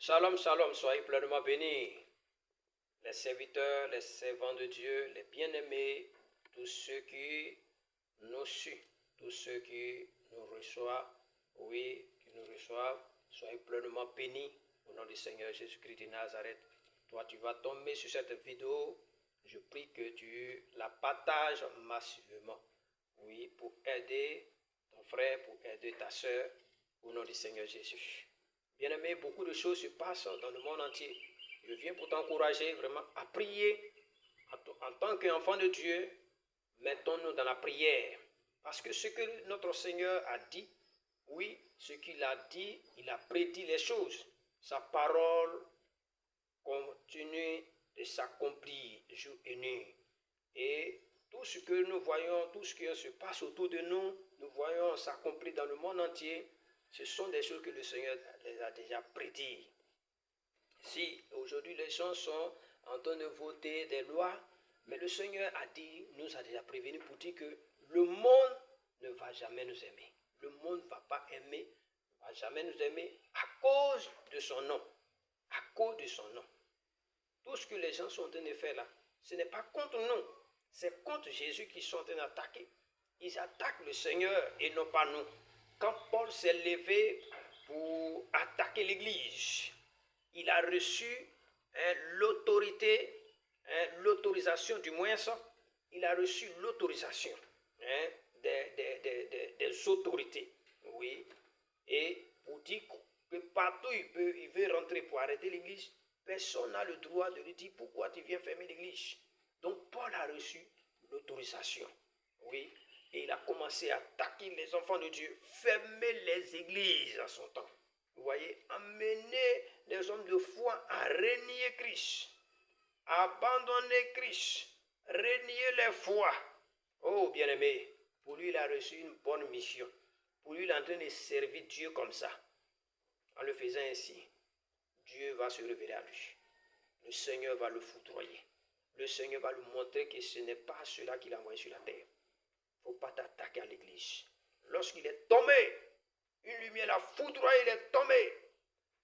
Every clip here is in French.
Shalom, shalom, soyez pleinement bénis. Les serviteurs, les servants de Dieu, les bien-aimés, tous ceux qui nous suivent, tous ceux qui nous reçoivent, oui, qui nous reçoivent, soyez pleinement bénis au nom du Seigneur Jésus-Christ de Nazareth. Toi, tu vas tomber sur cette vidéo. Je prie que tu la partages massivement, oui, pour aider ton frère, pour aider ta soeur, au nom du Seigneur Jésus. Bien-aimé, beaucoup de choses se passent dans le monde entier. Je viens pour t'encourager vraiment à prier en tant qu'enfant de Dieu. Mettons-nous dans la prière. Parce que ce que notre Seigneur a dit, oui, ce qu'il a dit, il a prédit les choses. Sa parole continue de s'accomplir jour et nuit. Et tout ce que nous voyons, tout ce qui se passe autour de nous, nous voyons s'accomplir dans le monde entier. Ce sont des choses que le Seigneur les a déjà prédites. Si aujourd'hui les gens sont en train de voter des lois, mais le Seigneur a dit, nous a déjà prévenu pour dire que le monde ne va jamais nous aimer. Le monde ne va pas aimer, ne va jamais nous aimer à cause de son nom. À cause de son nom. Tout ce que les gens sont en train de faire là, ce n'est pas contre nous, c'est contre Jésus qu'ils sont en train d'attaquer. Ils attaquent le Seigneur et non pas nous. Quand Paul s'est levé pour attaquer l'Église, il a reçu l'autorité, l'autorisation du moins ça, il a reçu l'autorisation des autorités, oui, et pour dire que partout il veut rentrer pour arrêter l'Église, personne n'a le droit de lui dire pourquoi tu viens fermer l'Église. Donc Paul a reçu l'autorisation, oui, et il a commencé à attaquer les enfants de Dieu, fermer les églises à son temps. Vous voyez, amener les hommes de foi à renier Christ, abandonner Christ, renier les foi. Oh, bien-aimé, pour lui, il a reçu une bonne mission. Pour lui, il est en train de servir Dieu comme ça. En le faisant ainsi, Dieu va se révéler à lui. Le Seigneur va le foudroyer. Le Seigneur va lui montrer que ce n'est pas cela qu'il a envoyé sur la terre. Il ne faut pas t'attaquer à l'église. Lorsqu'il est tombé, une lumière l'a foudroyé, il est tombé.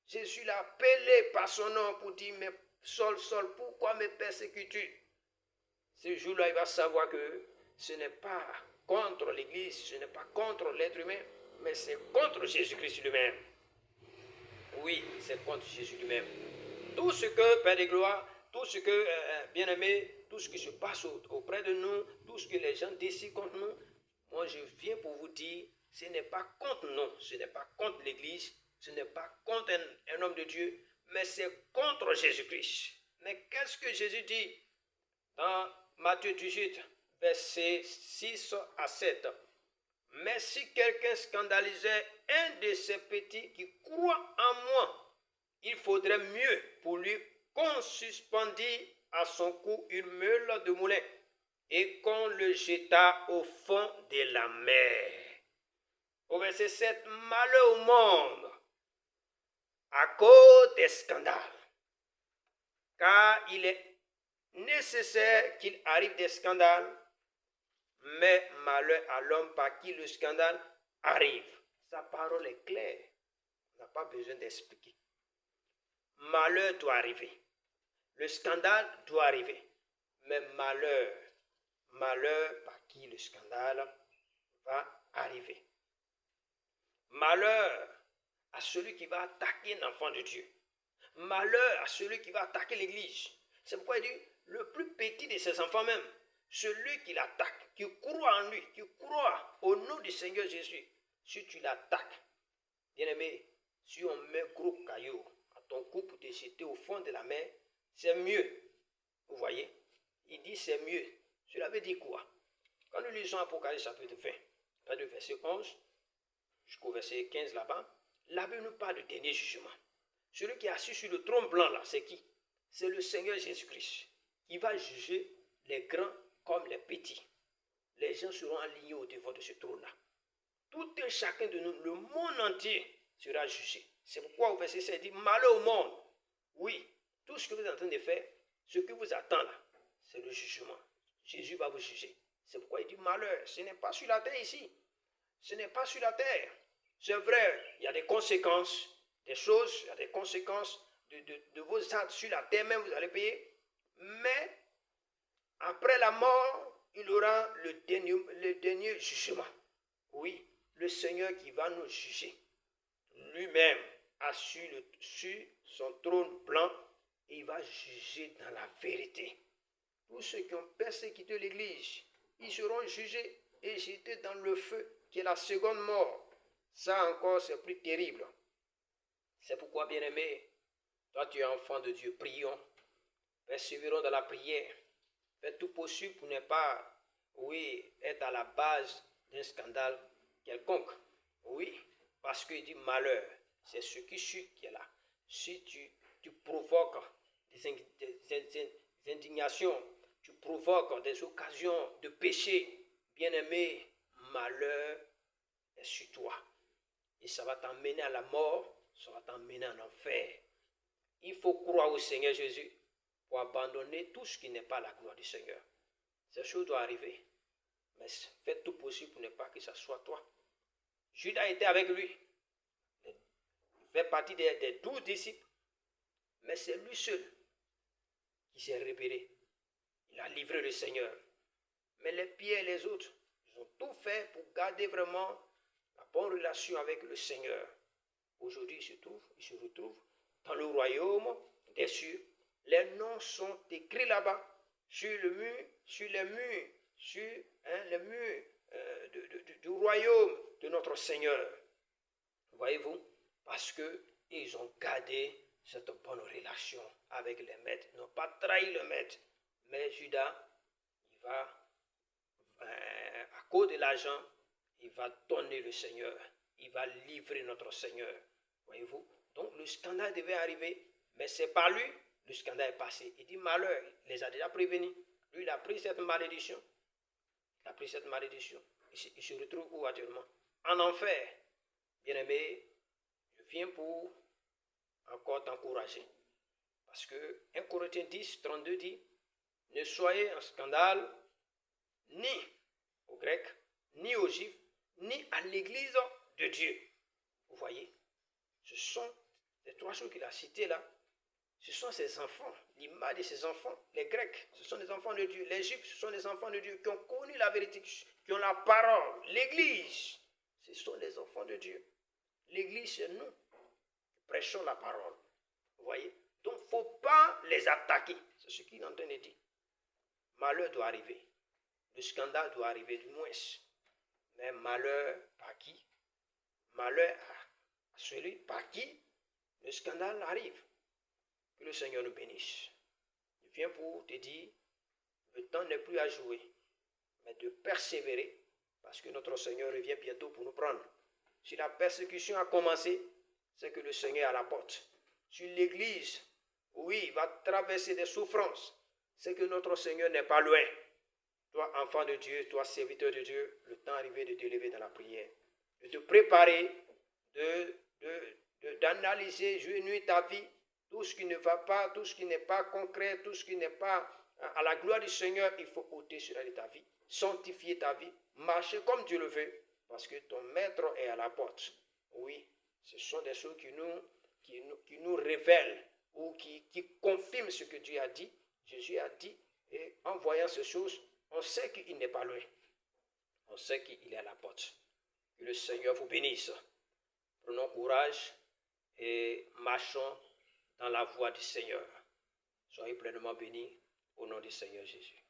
Jésus l'a appelé par son nom pour dire, mais Saul, Saul, pourquoi me persécutes-tu? Ce jour-là, il va savoir que ce n'est pas contre l'église, ce n'est pas contre l'être humain, mais c'est contre Jésus-Christ lui-même. Oui, c'est contre Jésus lui-même. Tout ce que, Père de gloire, tout ce que, bien-aimé, tout ce qui se passe auprès de nous, tout ce que les gens décident contre nous, moi je viens pour vous dire, ce n'est pas contre nous, ce n'est pas contre l'Église, ce n'est pas contre un homme de Dieu, mais c'est contre Jésus-Christ. Mais qu'est-ce que Jésus dit dans Matthieu 18, versets 6 à 7? Mais si quelqu'un scandalisait un de ces petits qui croient en moi, il faudrait mieux pour lui qu'on suspendît à son cou une meule de moulin et qu'on le jetât au fond de la mer. Au verset 7, malheur au monde à cause des scandales, car il est nécessaire qu'il arrive des scandales, mais malheur à l'homme par qui le scandale arrive. Sa parole est claire, on n'a pas besoin d'expliquer. Malheur doit arriver. Le scandale doit arriver. Mais malheur par qui le scandale va arriver. Malheur à celui qui va attaquer un enfant de Dieu. Malheur à celui qui va attaquer l'église. C'est pourquoi il dit, le plus petit de ses enfants même, celui qui l'attaque, qui croit en lui, qui croit au nom du Seigneur Jésus, si tu l'attaques, bien-aimé, si on met gros cailloux à ton cou pour te jeter au fond de la mer, c'est mieux. Vous voyez, il dit c'est mieux. Cela veut dire quoi? Quand nous lisons Apocalypse chapitre 20, du verset 11 jusqu'au verset 15 là-bas, la Bible nous parle du dernier jugement. Celui qui est assis sur le trône blanc là, c'est qui? C'est le Seigneur Jésus-Christ. Il va juger les grands comme les petits. Les gens seront alignés au devant de ce trône-là. Tout un chacun de nous, le monde entier sera jugé. C'est pourquoi au verset 7, il dit, malheur au monde. Oui, tout ce que vous êtes en train de faire, ce qui vous attend là, c'est le jugement. Jésus va vous juger. C'est pourquoi il dit malheur. Ce n'est pas sur la terre ici. Ce n'est pas sur la terre. C'est vrai, il y a des conséquences, des choses, il y a des conséquences de vos actes sur la terre même, vous allez payer. Mais après la mort, il aura le dernier jugement. Oui, le Seigneur qui va nous juger. Lui-même sur son trône blanc, et il va juger dans la vérité. Tous ceux qui ont persécuté l'Église, ils seront jugés et jetés dans le feu, qui est la seconde mort. Ça encore, c'est plus terrible. C'est pourquoi, bien-aimé, toi tu es enfant de Dieu, prions, persévérons dans la prière. Faites tout possible pour ne pas, être à la base d'un scandale quelconque. Oui, parce qu'il dit malheur, c'est ce qui est là. Si tu provoques des indignations, tu provoques des occasions de péché, bien-aimé, malheur est sur toi. Et ça va t'emmener à la mort, ça va t'emmener en enfer. Il faut croire au Seigneur Jésus pour abandonner tout ce qui n'est pas la gloire du Seigneur. Ces choses doivent arriver. Mais faites tout possible pour ne pas que ce soit toi. Judas était avec lui. Il fait partie des 12 disciples. Mais c'est lui seul qui s'est rébellé. Il a livré le Seigneur. Mais les Pierre et les autres, ils ont tout fait pour garder vraiment la bonne relation avec le Seigneur. Aujourd'hui, ils se retrouvent dans le royaume des cieux. Les noms sont écrits là-bas, sur les murs, les murs du royaume de notre Seigneur. Voyez-vous? Parce qu'ils ont gardé cette bonne relation avec les maîtres. Ils n'ont pas trahi le maître. Mais Judas, il va, à cause de l'argent, il va donner le Seigneur. Il va livrer notre Seigneur. Voyez-vous? Donc le scandale devait arriver, mais c'est par lui, le scandale est passé. Il dit malheur, il les a déjà prévenus. Lui, il a pris cette malédiction. Il se retrouve où actuellement? En enfer. Bien-aimé, je viens pour encore t'encourager. Parce que 1 Corinthiens 10, 32 dit, ne soyez en scandale ni aux Grecs, ni aux Juifs, ni à l'église de Dieu. Vous voyez? Ce sont les trois choses qu'il a citées là. Ce sont ses enfants, l'image de ses enfants. Les Grecs, ce sont des enfants de Dieu. Les Juifs, ce sont des enfants de Dieu qui ont connu la vérité, qui ont la parole. L'Église, ce sont des enfants de Dieu. L'Église, c'est nous qui prêchons la parole. Vous voyez? Donc, il ne faut pas les attaquer. C'est ce qu'il est en train de dire. Malheur doit arriver. Le scandale doit arriver du moins. Mais malheur par qui? Malheur à celui par qui le scandale arrive. Que le Seigneur nous bénisse. Je viens pour te dire, le temps n'est plus à jouer, mais de persévérer, parce que notre Seigneur revient bientôt pour nous prendre. Si la persécution a commencé, c'est que le Seigneur est à la porte. Si l'Église, va traverser des souffrances, c'est que notre Seigneur n'est pas loin. Toi, enfant de Dieu, toi, serviteur de Dieu, le temps est arrivé de te lever dans la prière, de te préparer, d'analyser jour et nuit ta vie, tout ce qui ne va pas, tout ce qui n'est pas concret, tout ce qui n'est pas à la gloire du Seigneur, il faut ôter cela de ta vie, sanctifier ta vie, marcher comme Dieu le veut, parce que ton maître est à la porte. Oui, ce sont des choses qui nous révèlent ou qui confirment ce que Dieu a dit. Jésus a dit, et en voyant ces choses, on sait qu'il n'est pas loin. On sait qu'il est à la porte. Que le Seigneur vous bénisse. Prenons courage et marchons dans la voie du Seigneur. Soyez pleinement bénis au nom du Seigneur Jésus.